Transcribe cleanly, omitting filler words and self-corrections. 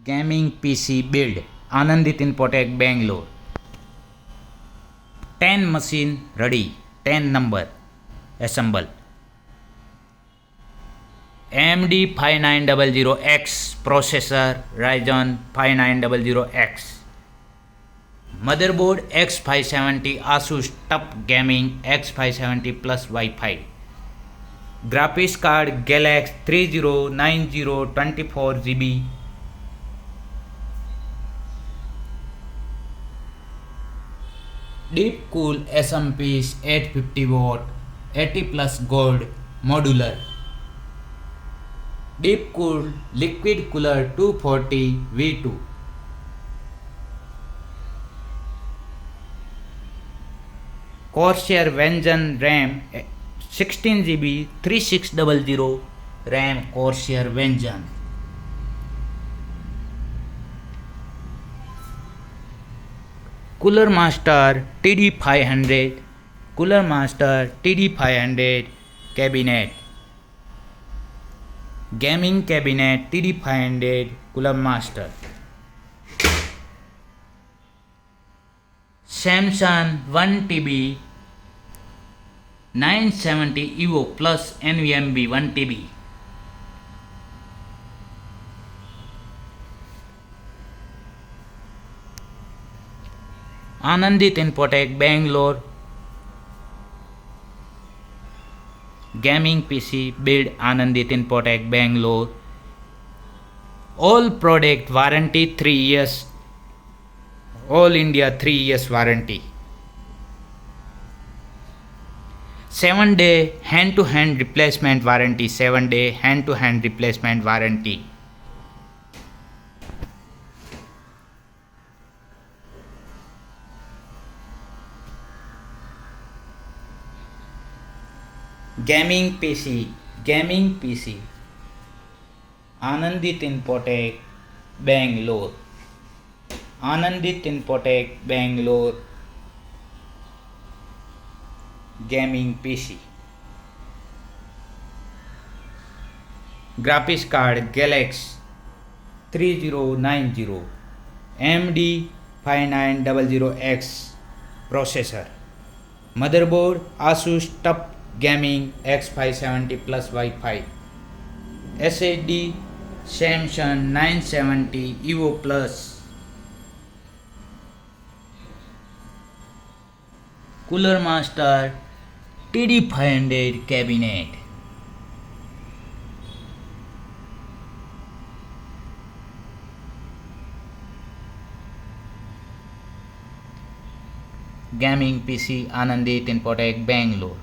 Gaming PC build Anandit Infotech Bangalore. 10 machine ready, 10 number assemble. AMD 5900X processor, Ryzen 5900X. Motherboard X570 Asus TUF Gaming X570 plus Wi-Fi. Graphics card Galaxy 3090 24GB. Deep Cool SMPs 850 watt 80 plus gold modular. Deep Cool Liquid Cooler 240 V2. Corsair Vengeance RAM 16GB 3600 RAM Corsair Vengeance. Cooler Master TD500 Cooler Master TD500 cabinet. Gaming cabinet TD500 Cooler Master. Samsung 1TB 970 EVO plus NVMe 1TB. Anandit Infotech Bangalore. Gaming PC build Anandit Infotech Bangalore. All product warranty 3 years. All India 3 years warranty. 7-day hand-to-hand replacement warranty. 7-day hand-to-hand replacement warranty. Gaming PC Anandit Infotech Bangalore. Anandit Infotech Bangalore. Gaming PC. Graphics card Galaxy 3090 AMD 5900X processor. Motherboard Asus TUF Gaming X570 plus Wi-Fi. SSD Samsung 970 EVO plus. Cooler Master TD500 cabinet. Gaming PC Anandit Infotech Bangalore.